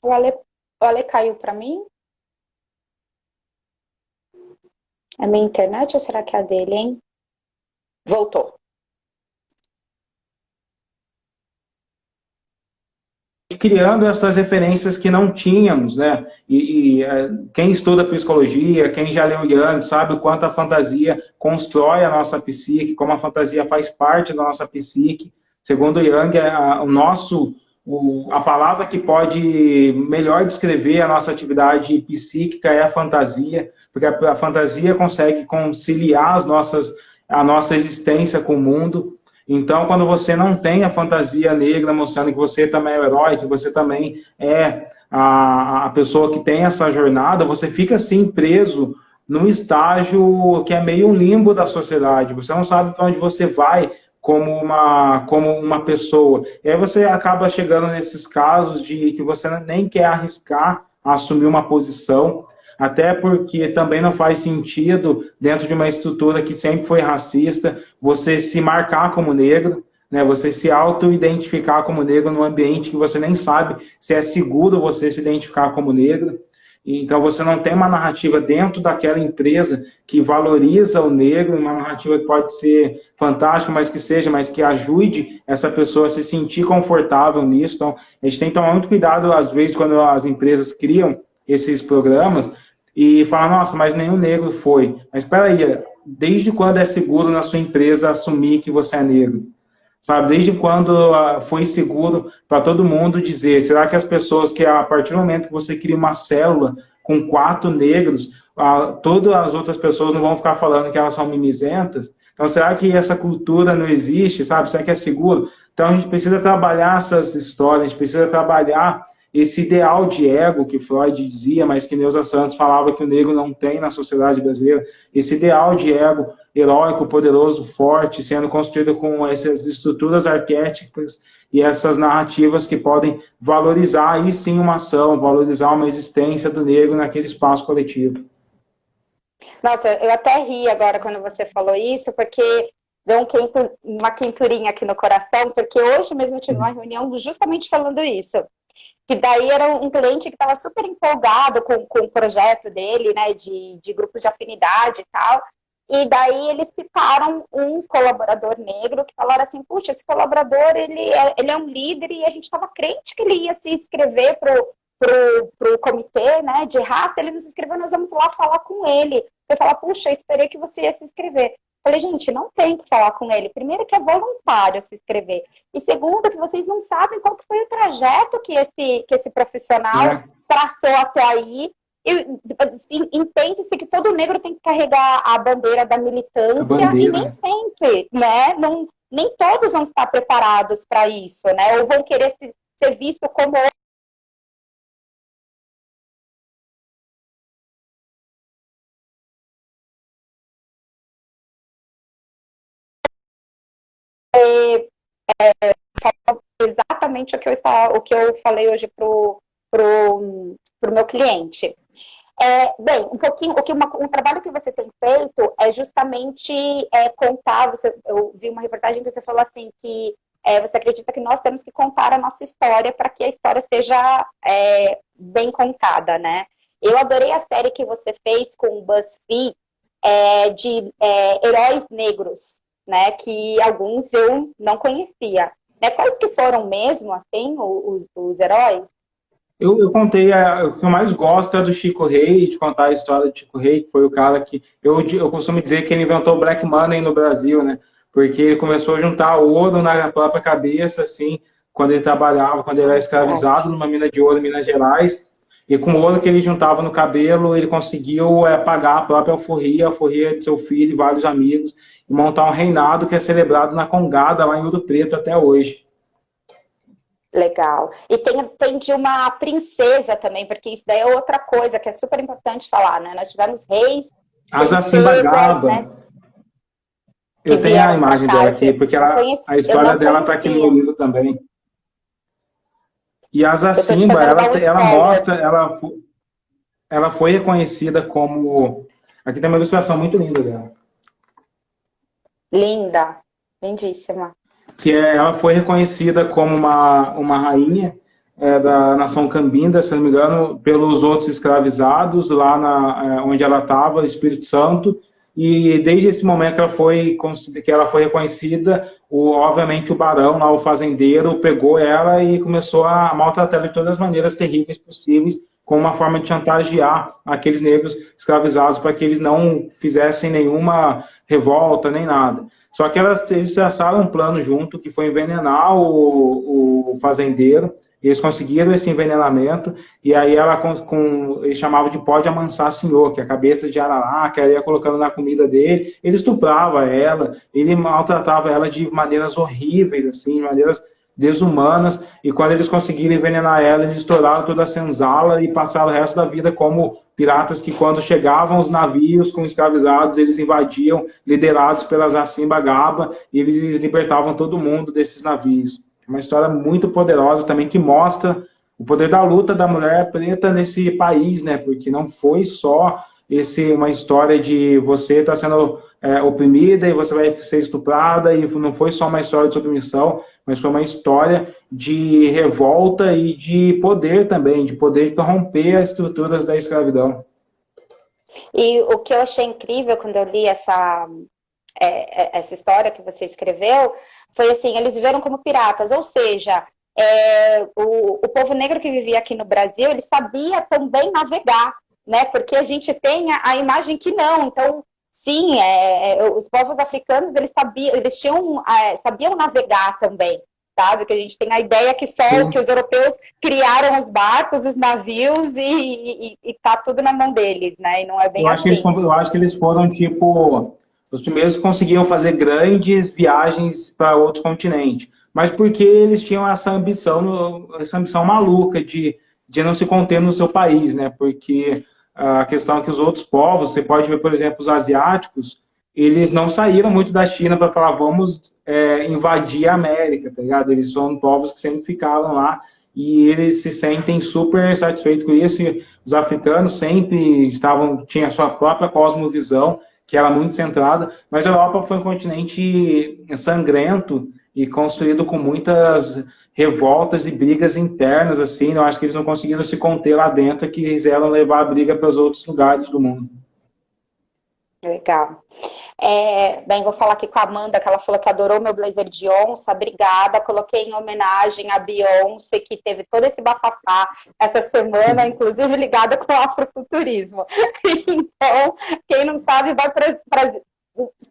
O Ale caiu para mim? É minha internet ou será que é a dele, hein? Voltou. Criando essas referências que não tínhamos, né? Quem estuda psicologia, quem já leu Jung, sabe o quanto a fantasia constrói a nossa psique, como a fantasia faz parte da nossa psique. Segundo Jung, a palavra que pode melhor descrever a nossa atividade psíquica é a fantasia, porque a fantasia consegue conciliar a nossa existência com o mundo. Então, quando você não tem a fantasia negra mostrando que você também é o herói, que você também é a pessoa que tem essa jornada, você fica assim preso num estágio que é meio um limbo da sociedade. Você não sabe para onde você vai como uma pessoa. E aí você acaba chegando nesses casos de que você nem quer arriscar a assumir uma posição, até porque também não faz sentido, dentro de uma estrutura que sempre foi racista, você se marcar como negro, né? Você se auto-identificar como negro num ambiente que você nem sabe se é seguro você se identificar como negro. Então, você não tem uma narrativa dentro daquela empresa que valoriza o negro, uma narrativa que pode ser fantástica, mas que ajude essa pessoa a se sentir confortável nisso. Então, a gente tem que tomar muito cuidado, às vezes, quando as empresas criam esses programas, e fala, nossa, mas nenhum negro foi. Mas espera aí, desde quando é seguro na sua empresa assumir que você é negro? Sabe, desde quando foi seguro para todo mundo dizer, será que as pessoas que a partir do momento que você cria uma célula com 4 negros, todas as outras pessoas não vão ficar falando que elas são mimizentas? Então, será que essa cultura não existe, sabe? Será que é seguro? Então, a gente precisa trabalhar essas histórias, a gente precisa trabalhar esse ideal de ego que Freud dizia, mas que Neuza Santos falava que o negro não tem na sociedade brasileira, esse ideal de ego heróico, poderoso, forte, sendo construído com essas estruturas arquétipas e essas narrativas que podem valorizar, aí sim, uma ação, valorizar uma existência do negro naquele espaço coletivo. Nossa, eu até ri agora quando você falou isso, porque deu uma quenturinha aqui no coração, porque hoje mesmo eu tive uma reunião justamente falando isso. Que daí era um cliente que estava super empolgado com o projeto dele, né, de grupo de afinidade e tal, e daí eles citaram um colaborador negro que falaram assim, puxa, esse colaborador, ele é um líder e a gente estava crente que ele ia se inscrever pro comitê, né, de raça, ele não se inscreveu, nós vamos lá falar com ele. Eu falar, puxa, eu esperei que você ia se inscrever. Falei, gente, não tem que falar com ele. Primeiro que é voluntário se inscrever. E segundo que vocês não sabem qual que foi o trajeto que esse profissional traçou até aí. Entende-se que todo negro tem que carregar a bandeira da militância e nem sempre, né? Nem todos vão estar preparados para isso, né? Ou vão querer ser visto como exatamente o que eu falei hoje pro meu cliente. Bem, um pouquinho, o trabalho que você tem feito é justamente contar, eu vi uma reportagem que você falou assim, que você acredita que nós temos que contar a nossa história para que a história seja bem contada, né? Eu adorei a série que você fez com o BuzzFeed de heróis negros, né? Que alguns eu não conhecia. Né? Quais que foram mesmo, assim, os heróis? Eu contei, o que eu mais gosto é do Chico Rei, de contar a história de Chico Rei, que foi o cara que, eu costumo dizer que ele inventou o Black Money no Brasil, né? Porque ele começou a juntar ouro na própria cabeça, assim, quando ele trabalhava, quando ele era escravizado numa mina de ouro em Minas Gerais, e com o ouro que ele juntava no cabelo, ele conseguiu pagar a própria alforria de seu filho e vários amigos, e montar um reinado que é celebrado na Congada, lá em Ouro Preto, até hoje. Legal. E tem de uma princesa também, porque isso daí é outra coisa que é super importante falar, né? Nós tivemos reis, a Jacimbagaba, né? Eu tenho a imagem dela aqui, porque a história dela está aqui no livro também. E a Zacimba, ela mostra, ela foi reconhecida como... Aqui tem uma ilustração muito linda dela. Linda, lindíssima. Ela foi reconhecida como uma rainha da nação Cambinda, se não me engano, pelos outros escravizados lá onde ela estava, Espírito Santo, e desde esse momento que ela foi reconhecida, obviamente o barão, lá, o fazendeiro, pegou ela e começou a maltratar ela de todas as maneiras terríveis possíveis, como uma forma de chantagear aqueles negros escravizados para que eles não fizessem nenhuma revolta, nem nada. Só que eles traçaram um plano junto, que foi envenenar o fazendeiro. Eles conseguiram esse envenenamento, e aí eles chamavam de pó de amansar senhor, que é a cabeça de arará, que ela ia colocando na comida dele. Ele estuprava ela, ele maltratava ela de maneiras horríveis, assim, de maneiras desumanas, e quando eles conseguiram envenenar ela, eles estouraram toda a senzala e passaram o resto da vida como piratas que, quando chegavam os navios com escravizados, eles invadiam, liderados pela Zacimba Gaba, e eles libertavam todo mundo desses navios. Uma história muito poderosa também, que mostra o poder da luta da mulher preta nesse país, né? Porque não foi só uma história de você estar sendo oprimida e você vai ser estuprada, e não foi só uma história de submissão, mas foi uma história de revolta e de poder também, de poder romper as estruturas da escravidão. E o que eu achei incrível quando eu li essa história que você escreveu, foi assim, eles viveram como piratas, ou seja, o povo negro que vivia aqui no Brasil, ele sabia também navegar, né, porque a gente tem a imagem que não, então, sim, os povos africanos, eles sabiam navegar também, sabe, que a gente tem a ideia que que os europeus criaram os barcos, os navios, e tá tudo na mão deles, né, e não é bem assim. Eu acho que eles foram, tipo, os primeiros conseguiam fazer grandes viagens para outros continentes, mas porque eles tinham essa ambição maluca de não se conter no seu país, né? Porque a questão é que os outros povos, você pode ver, por exemplo, os asiáticos, eles não saíram muito da China para falar, vamos invadir a América, tá ligado? Eles são povos que sempre ficaram lá e eles se sentem super satisfeitos com isso. E os africanos sempre tinham a sua própria cosmovisão, que era muito centrada, mas a Europa foi um continente sangrento e construído com muitas revoltas e brigas internas, assim. Eu acho que eles não conseguiram se conter lá dentro e quiseram levar a briga para os outros lugares do mundo. Legal. Bem, vou falar aqui com a Amanda, que ela falou que adorou meu blazer de onça, obrigada, coloquei em homenagem a Beyoncé, que teve todo esse bafafá essa semana, inclusive ligada com o afrofuturismo. Então, quem não sabe, vai para...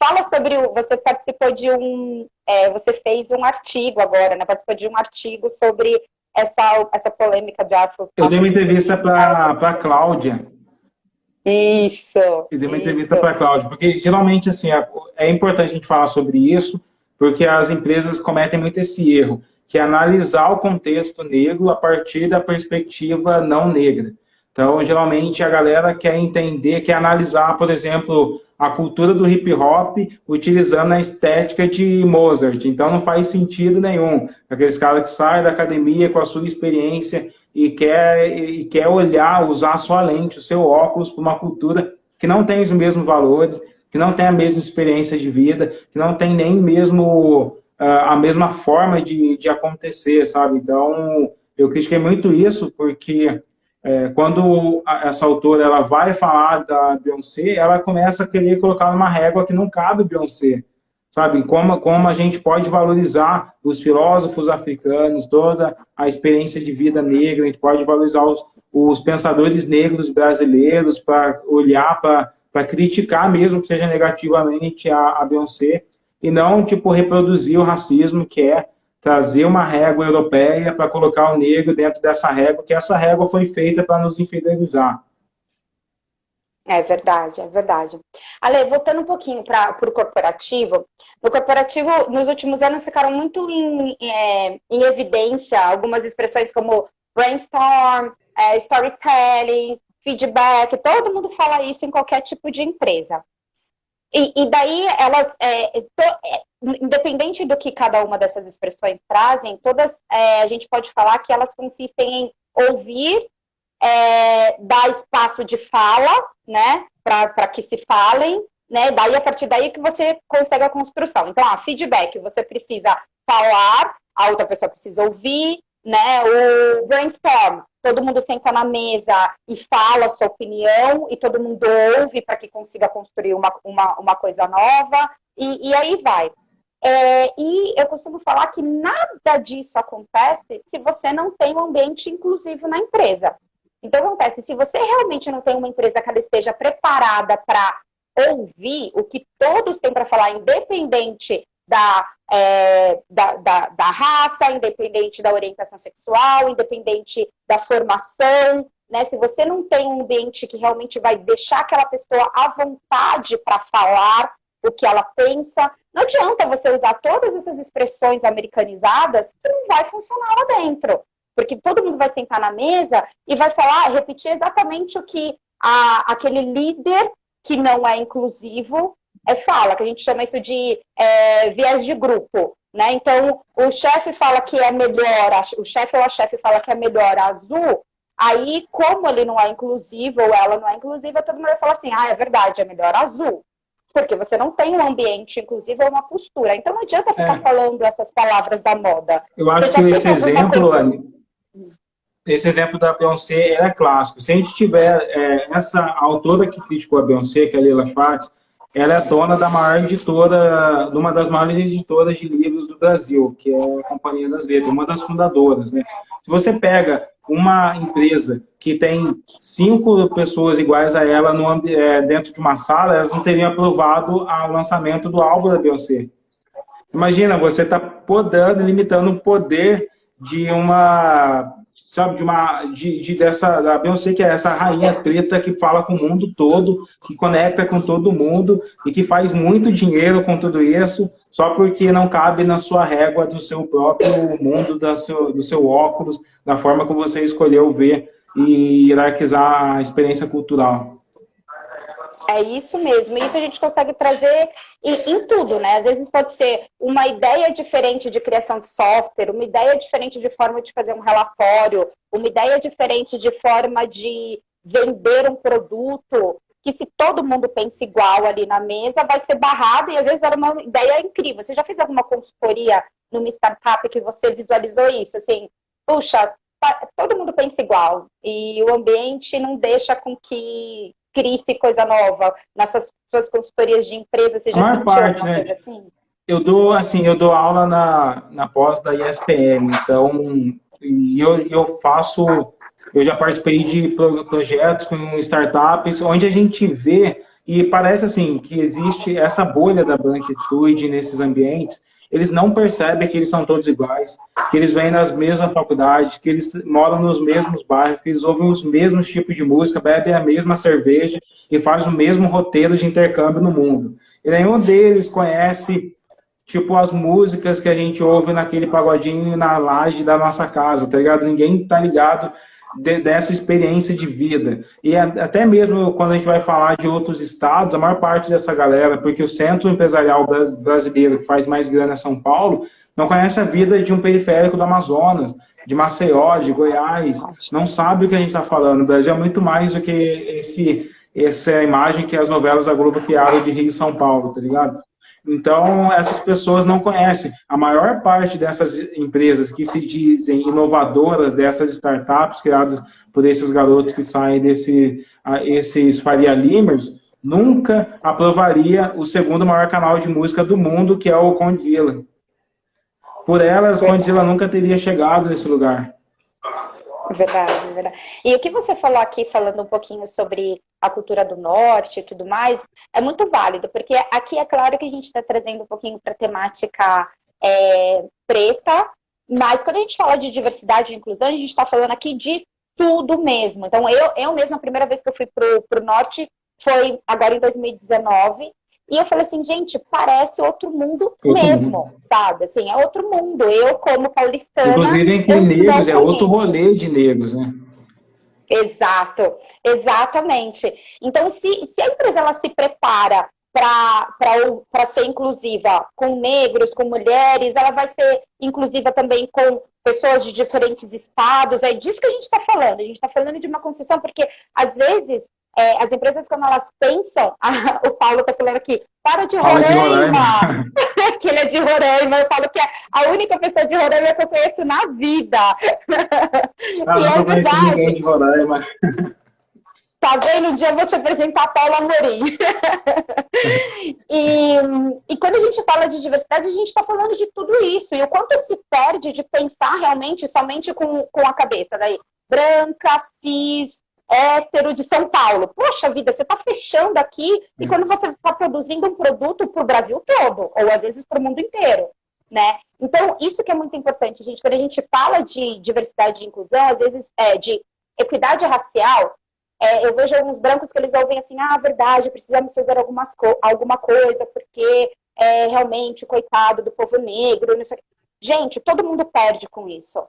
Fala sobre você participou de você fez um artigo agora, né? Participou de um artigo sobre essa polêmica de afrofuturismo. Eu dei uma entrevista para a Cláudia. Isso. E dei uma entrevista para a Cláudia, porque geralmente assim, é importante a gente falar sobre isso, porque as empresas cometem muito esse erro, que é analisar o contexto negro a partir da perspectiva não negra. Então, geralmente, a galera quer entender, quer analisar, por exemplo, a cultura do hip hop utilizando a estética de Mozart. Então, não faz sentido nenhum. Aqueles caras que saem da academia com a sua experiência e quer olhar, usar a sua lente, o seu óculos, para uma cultura que não tem os mesmos valores, que não tem a mesma experiência de vida, que não tem nem mesmo a mesma forma de acontecer, sabe? Então, eu critiquei muito isso, porque quando essa autora ela vai falar da Beyoncé, ela começa a querer colocar numa régua que não cabe Beyoncé, sabe? Como a gente pode valorizar os filósofos africanos, toda a experiência de vida negra, a gente pode valorizar os pensadores negros brasileiros, para olhar, para criticar mesmo que seja negativamente a Beyoncé, e não, tipo, reproduzir o racismo, que é trazer uma régua europeia para colocar o negro dentro dessa régua, que essa régua foi feita para nos infidelizar. É verdade, é verdade. Ale, voltando um pouquinho para o corporativo, no corporativo, nos últimos anos, ficaram muito em evidência algumas expressões como brainstorm, storytelling, feedback, todo mundo fala isso em qualquer tipo de empresa. E daí, elas, independente do que cada uma dessas expressões trazem, todas a gente pode falar que elas consistem em ouvir, dar espaço de fala, né, para que se falem, né, daí a partir daí que você consegue a construção. Então, feedback, você precisa falar, a outra pessoa precisa ouvir, né? O brainstorm, todo mundo senta na mesa e fala a sua opinião, e todo mundo ouve para que consiga construir uma coisa nova, e aí vai. E eu costumo falar que nada disso acontece se você não tem um ambiente inclusivo na empresa. Então, acontece, se você realmente não tem uma empresa que ela esteja preparada para ouvir o que todos têm para falar, independente da raça, independente da orientação sexual, independente da formação, né? Se você não tem um ambiente que realmente vai deixar aquela pessoa à vontade para falar o que ela pensa, não adianta você usar todas essas expressões americanizadas que não vai funcionar lá dentro. Porque todo mundo vai sentar na mesa e vai falar, repetir exatamente o que aquele líder que não é inclusivo fala, que a gente chama isso de viés de grupo, né? Então, o chefe fala que é melhor, o chefe ou a chefe fala que é melhor azul, aí, como ele não é inclusivo ou ela não é inclusiva, todo mundo vai falar assim, é verdade, é melhor azul. Porque você não tem um ambiente inclusivo ou uma postura. Então, não adianta ficar falando essas palavras da moda. Eu acho que esse exemplo da Beyoncé é clássico. Se a gente tiver essa autora que criticou a Beyoncé, que é a Leila Schwartz, ela é dona da maior editora, de uma das maiores editoras de livros do Brasil, que é a Companhia das Letras, uma das fundadoras, né? Se você pega uma empresa que tem 5 pessoas iguais a ela dentro de uma sala, elas não teriam aprovado o lançamento do álbum da Beyoncé. Imagina, você está podando, limitando o poder de uma, sabe, da Beyoncé, que é essa rainha preta que fala com o mundo todo, que conecta com todo mundo e que faz muito dinheiro com tudo isso, só porque não cabe na sua régua do seu próprio mundo, do seu óculos, da forma como você escolheu ver e hierarquizar a experiência cultural. É isso mesmo, isso a gente consegue trazer em tudo, né? Às vezes pode ser uma ideia diferente de criação de software, uma ideia diferente de forma de fazer um relatório, uma ideia diferente de forma de vender um produto, que se todo mundo pensa igual ali na mesa, vai ser barrado, e às vezes era uma ideia incrível. Você já fez alguma consultoria numa startup que você visualizou isso? Assim, puxa, todo mundo pensa igual, e o ambiente não deixa com que crie-se coisa nova. Nessas suas consultorias de empresa, você já sentiu alguma coisa assim? Eu dou aula na pós da ESPM, então, eu já participei de projetos com startups, onde a gente vê, e parece assim, que existe essa bolha da branquitude nesses ambientes. Eles não percebem que eles são todos iguais, que eles vêm nas mesmas faculdades, que eles moram nos mesmos bairros, que eles ouvem os mesmos tipos de música, bebem a mesma cerveja e fazem o mesmo roteiro de intercâmbio no mundo. E nenhum deles conhece, tipo, as músicas que a gente ouve naquele pagodinho na laje da nossa casa, tá ligado? Ninguém tá ligado dessa experiência de vida. E até mesmo quando a gente vai falar de outros estados, a maior parte dessa galera, porque o centro empresarial brasileiro que faz mais grana é São Paulo, não conhece a vida de um periférico do Amazonas, de Maceió, de Goiás, não sabe o que a gente está falando. O Brasil é muito mais do que essa imagem que as novelas da Globo criaram de Rio e São Paulo, tá ligado? Então, essas pessoas não conhecem. A maior parte dessas empresas que se dizem inovadoras, dessas startups criadas por esses garotos que saem esses Faria Limers, nunca aprovaria o segundo maior canal de música do mundo, que é o Condzilla. Por elas, Condzilla nunca teria chegado nesse lugar. Verdade, verdade. E o que você falou aqui, falando um pouquinho sobre a cultura do norte e tudo mais, é muito válido, porque aqui é claro que a gente está trazendo um pouquinho para a temática preta, mas quando a gente fala de diversidade e inclusão, a gente está falando aqui de tudo mesmo. Então, eu mesma, a primeira vez que eu fui para o norte foi agora em 2019, e eu falei assim, gente, parece outro mundo mesmo, sabe? Assim, é outro mundo. Eu, como paulistana... Inclusive, entre negros, é outro rolê de negros, né? Exato, exatamente. Então, se a empresa ela se prepara para ser inclusiva com negros, com mulheres, ela vai ser inclusiva também com pessoas de diferentes estados. É disso que a gente está falando. A gente está falando de uma construção, porque, às vezes, as empresas, quando elas pensam, o Paulo está falando aqui, para de Fala de Roraima, que ele é de Roraima, eu falo que é a única pessoa de Roraima que eu conheço na vida. Ah, E não é tô conhecendo verdade. ninguém de Roraima. Tá vendo? Um dia eu vou te apresentar a Paula Amorim. E quando a gente fala de diversidade, a gente está falando de tudo isso. E o quanto se perde de pensar realmente somente com a cabeça. Daí, branca, cis, hétero de São Paulo. Poxa vida, você está fechando aqui e quando você está produzindo um produto para o Brasil todo, ou às vezes para o mundo inteiro, né? Então, isso que é muito importante, gente. Quando a gente fala de diversidade e inclusão, às vezes de equidade racial, eu vejo alguns brancos que eles ouvem assim, verdade, precisamos fazer alguma coisa, porque realmente, coitado do povo negro, não sei o quê. Gente, todo mundo perde com isso.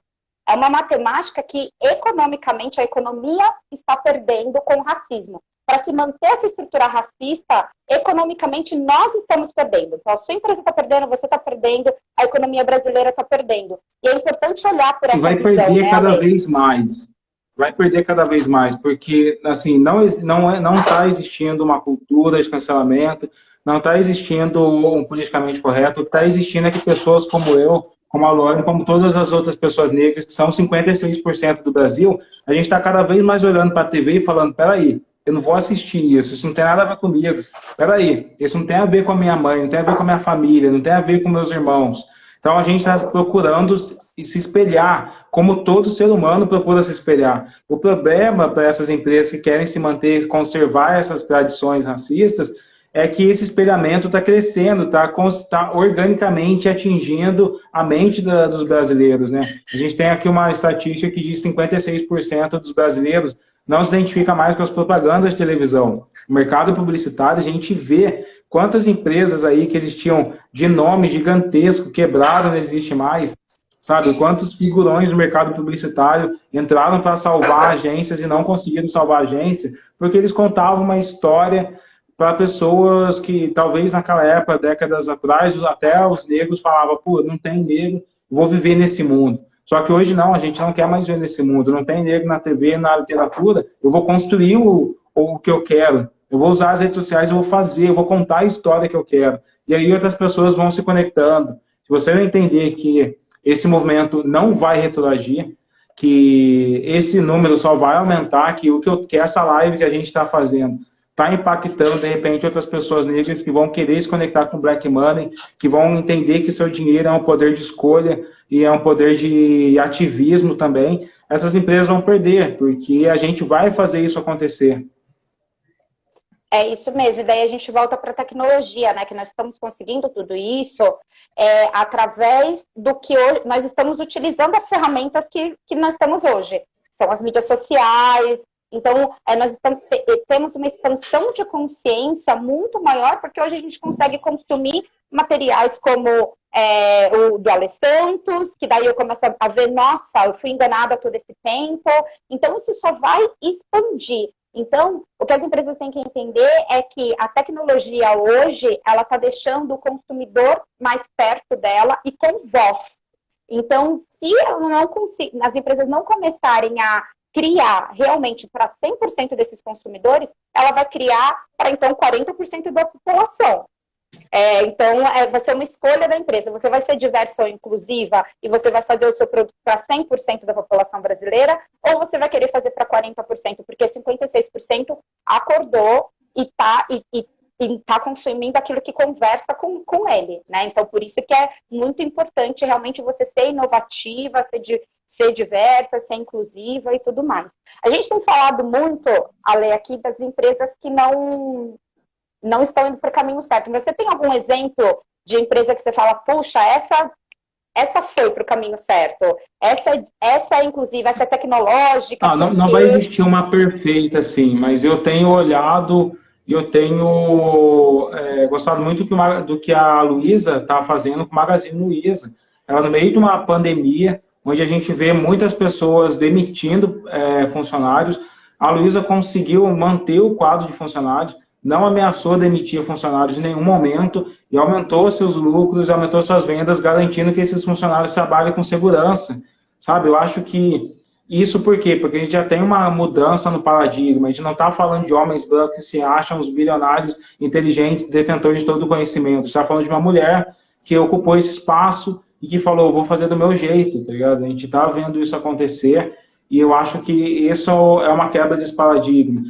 É uma matemática que, economicamente, a economia está perdendo com o racismo. Para se manter essa estrutura racista, economicamente, nós estamos perdendo. Então, a sua empresa está perdendo, você está perdendo, a economia brasileira está perdendo. E é importante olhar por essa vai visão, perder né, cada Ale? vez mais. Vai perder cada vez mais, porque assim, não está existindo uma cultura de cancelamento, não está existindo um politicamente correto, o que está existindo é que pessoas como eu, como a Lorena, como todas as outras pessoas negras, que são 56% do Brasil, a gente está cada vez mais olhando para a TV e falando, peraí, eu não vou assistir isso não tem nada a ver comigo, peraí, isso não tem a ver com a minha mãe, não tem a ver com a minha família, não tem a ver com meus irmãos. Então a gente está procurando se espelhar, como todo ser humano procura se espelhar. O problema para essas empresas que querem se manter, conservar essas tradições racistas, é que esse espelhamento está crescendo, está organicamente atingindo a mente dos brasileiros, né? A gente tem aqui uma estatística que diz que 56% dos brasileiros não se identifica mais com as propagandas de televisão. O mercado publicitário, a gente vê quantas empresas aí que existiam de nome gigantesco, quebraram, não existe mais, sabe? Quantos figurões do mercado publicitário entraram para salvar agências e não conseguiram salvar a agência, porque eles contavam uma história para pessoas que talvez naquela época, décadas atrás, até os negros falavam, pô, não tem negro, vou viver nesse mundo. Só que hoje não, a gente não quer mais ver nesse mundo, não tem negro na TV, na literatura, eu vou construir o que eu quero, eu vou usar as redes sociais, eu vou fazer, eu vou contar a história que eu quero. E aí outras pessoas vão se conectando. Se você não entender que esse movimento não vai retroagir, que esse número só vai aumentar, que essa live que a gente está fazendo está impactando, de repente, outras pessoas negras que vão querer se conectar com o Black Money, que vão entender que seu dinheiro é um poder de escolha e é um poder de ativismo também, essas empresas vão perder, porque a gente vai fazer isso acontecer. É isso mesmo, e daí a gente volta para a tecnologia, né? Que nós estamos conseguindo tudo isso através do que hoje, nós estamos utilizando as ferramentas que nós temos hoje. São as mídias sociais. Então, nós temos uma expansão de consciência muito maior, porque hoje a gente consegue consumir materiais como o do Ale Santos, que daí eu começo a ver, nossa, eu fui enganada todo esse tempo. Então, isso só vai expandir. Então, o que as empresas têm que entender é que a tecnologia hoje, ela está deixando o consumidor mais perto dela e com voz. Então, se as empresas não começarem a criar realmente para 100% desses consumidores, ela vai criar para, então, 40% da população. Então, vai ser uma escolha da empresa. Você vai ser diversa ou inclusiva e você vai fazer o seu produto para 100% da população brasileira, ou você vai querer fazer para 40%, porque 56% acordou e está consumindo aquilo que conversa com ele, né? Então, por isso que é muito importante realmente você ser inovativa, ser diversa, ser inclusiva e tudo mais. A gente tem falado muito, Ale, aqui das empresas que não estão indo para o caminho certo. Você tem algum exemplo de empresa que você fala, puxa, essa foi para o caminho certo, essa é inclusiva, essa é tecnológica? Não vai existir uma perfeita, assim, mas eu tenho olhado e eu tenho gostado muito do que a Luísa está fazendo com o Magazine Luiza. Ela, no meio de uma pandemia, onde a gente vê muitas pessoas demitindo funcionários, a Luísa conseguiu manter o quadro de funcionários, não ameaçou demitir funcionários em nenhum momento e aumentou seus lucros, aumentou suas vendas, garantindo que esses funcionários trabalhem com segurança, sabe? Eu acho que Isso por quê? Porque a gente já tem uma mudança no paradigma. A gente não está falando de homens brancos que se acham os bilionários inteligentes, detentores de todo o conhecimento. A gente está falando de uma mulher que ocupou esse espaço e que falou, vou fazer do meu jeito, tá ligado? A gente está vendo isso acontecer e eu acho que isso é uma quebra desse paradigma.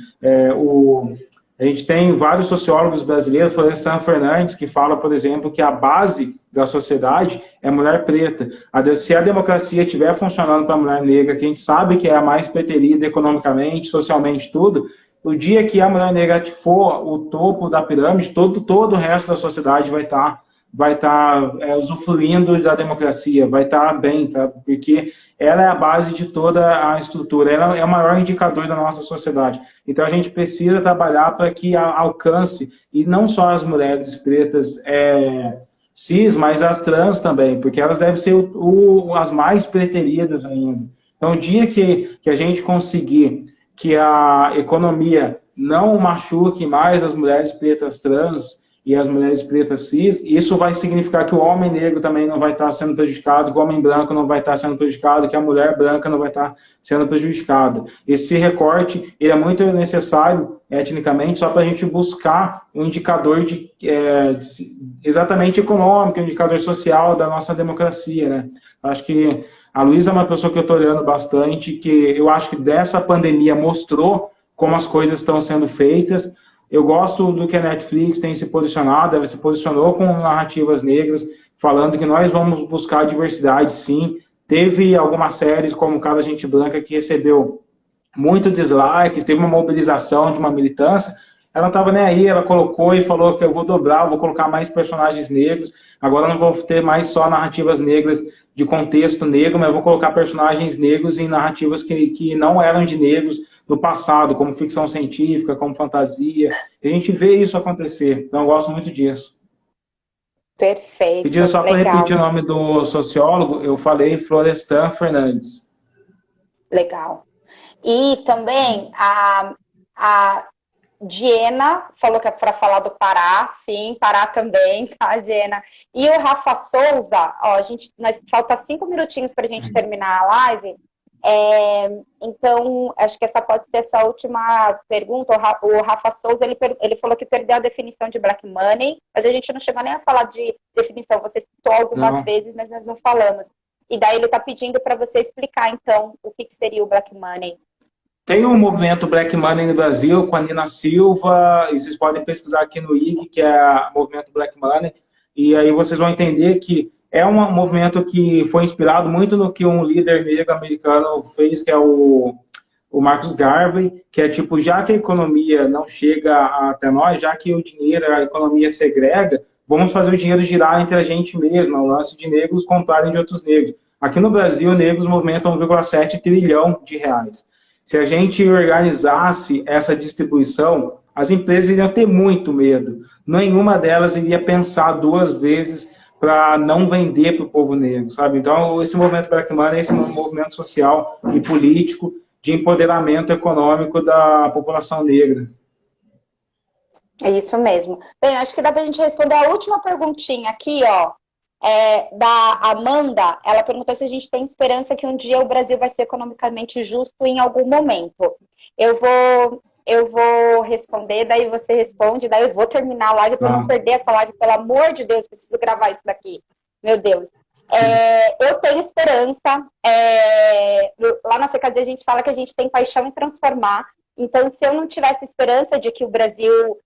A gente tem vários sociólogos brasileiros, Florestan Fernandes, que fala, por exemplo, que a base da sociedade é a mulher preta. Se a democracia estiver funcionando para a mulher negra, que a gente sabe que é a mais preterida economicamente, socialmente, tudo, o dia que a mulher negra for o topo da pirâmide, todo o resto da sociedade vai estar usufruindo da democracia, vai estar bem, tá? Porque ela é a base de toda a estrutura, ela é o maior indicador da nossa sociedade. Então a gente precisa trabalhar para que alcance, e não só as mulheres pretas cis, mas as trans também, porque elas devem ser as mais preteridas ainda. Então o dia que a gente conseguir que a economia não machuque mais as mulheres pretas trans, e as mulheres pretas cis, isso vai significar que o homem negro também não vai estar sendo prejudicado, que o homem branco não vai estar sendo prejudicado, que a mulher branca não vai estar sendo prejudicada. Esse recorte ele é muito necessário, etnicamente, só para a gente buscar um indicador exatamente econômico, um indicador social da nossa democracia, né? Acho que a Luísa é uma pessoa que eu estou olhando bastante, que eu acho que dessa pandemia mostrou como as coisas estão sendo feitas. Eu gosto do que a Netflix tem se posicionado, ela se posicionou com narrativas negras, falando que nós vamos buscar diversidade, sim. Teve algumas séries, como Casa Gente Branca, que recebeu muito dislikes, teve uma mobilização de uma militância. Ela não estava nem aí, ela colocou e falou que eu vou dobrar, eu vou colocar mais personagens negros, agora eu não vou ter mais só narrativas negras de contexto negro, mas eu vou colocar personagens negros em narrativas que não eram de negros, do passado, como ficção científica, como fantasia. A gente vê isso acontecer. Então, eu gosto muito disso. Perfeito. Pedindo só para repetir o nome do sociólogo, eu falei Florestan Fernandes. Legal. E também a Diena falou que é para falar do Pará, sim, Pará também, tá, Diena? E o Rafa Souza, ó, falta 5 minutinhos para a gente terminar a live. Então, acho que essa pode ser essa última pergunta. O Rafa Souza, ele falou que perdeu a definição de Black Money, mas a gente não chegou nem a falar de definição. Você citou algumas vezes, mas nós não falamos. E daí ele está pedindo para você explicar, então, o que seria o Black Money. Tem um movimento Black Money no Brasil com a Nina Silva, e vocês podem pesquisar aqui no IG, que é o movimento Black Money, e aí vocês vão entender que é um movimento que foi inspirado muito no que um líder negro americano fez, que é o Marcus Garvey, que é tipo, já que a economia não chega até nós, já que o dinheiro, a economia segrega, vamos fazer o dinheiro girar entre a gente mesmo, o lance de negros comprarem de outros negros. Aqui no Brasil, negros movimentam 1,7 trilhão de reais. Se a gente organizasse essa distribuição, as empresas iriam ter muito medo. Nenhuma delas iria pensar 2 vezes para não vender para o povo negro, sabe? Então, esse movimento Black Money, esse movimento social e político de empoderamento econômico da população negra. É isso mesmo. Bem, acho que dá para a gente responder a última perguntinha aqui, ó, da Amanda. Ela perguntou se a gente tem esperança que um dia o Brasil vai ser economicamente justo em algum momento. Eu vou responder, daí você responde, daí eu vou terminar a live para não perder essa live, pelo amor de Deus, preciso gravar isso daqui. Meu Deus. Eu tenho esperança. Lá na FECAD a gente fala que a gente tem paixão em transformar. Então, se eu não tivesse esperança de que o Brasil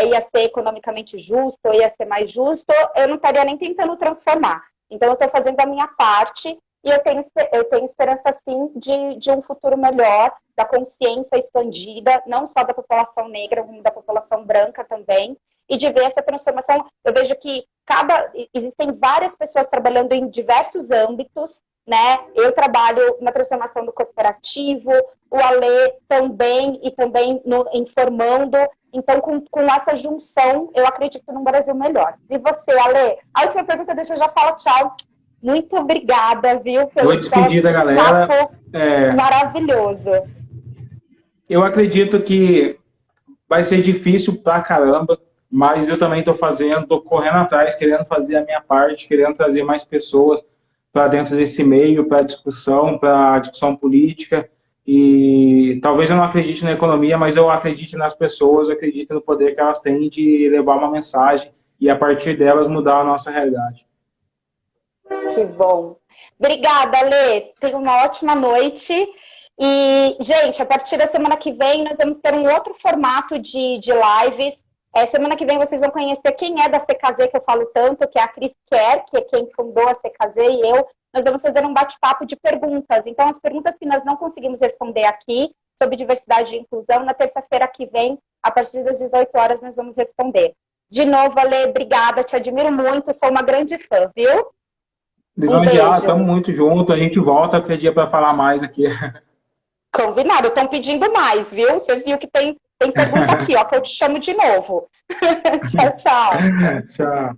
ia ser economicamente justo, ou ia ser mais justo, eu não estaria nem tentando transformar. Então, eu estou fazendo a minha parte. E eu tenho esperança, sim, de um futuro melhor, da consciência expandida, não só da população negra, como da população branca também, e de ver essa transformação. Eu vejo que existem várias pessoas trabalhando em diversos âmbitos, né? Eu trabalho na transformação do corporativo, o Alê também, e também informando. Então, com essa junção, eu acredito num Brasil melhor. E você, Alê? A última pergunta, deixa eu já falar tchau. Muito obrigada, viu? Pelo despedida, galera. Maravilhoso. Eu acredito que vai ser difícil pra caramba, mas eu também estou correndo atrás, querendo fazer a minha parte, querendo trazer mais pessoas para dentro desse meio, para discussão política. E talvez eu não acredite na economia, mas eu acredito nas pessoas, eu acredito no poder que elas têm de levar uma mensagem e, a partir delas, mudar a nossa realidade. Que bom. Obrigada, Lê. Tenha uma ótima noite. E, gente, a partir da semana que vem, nós vamos ter um outro formato de lives. Semana que vem vocês vão conhecer quem é da CKZ, que eu falo tanto, que é a Cris Kerr, que é quem fundou a CKZ, e eu. Nós vamos fazer um bate-papo de perguntas. Então, as perguntas que nós não conseguimos responder aqui, sobre diversidade e inclusão, na terça-feira que vem, a partir das 18 horas, nós vamos responder. De novo, Ale, obrigada, te admiro muito, sou uma grande fã, viu? Lisângela, estamos muito juntos, a gente volta aquele dia para falar mais aqui. Combinado, estão pedindo mais, viu? Você viu que tem pergunta aqui, ó, que eu te chamo de novo. Tchau, tchau. Tchau.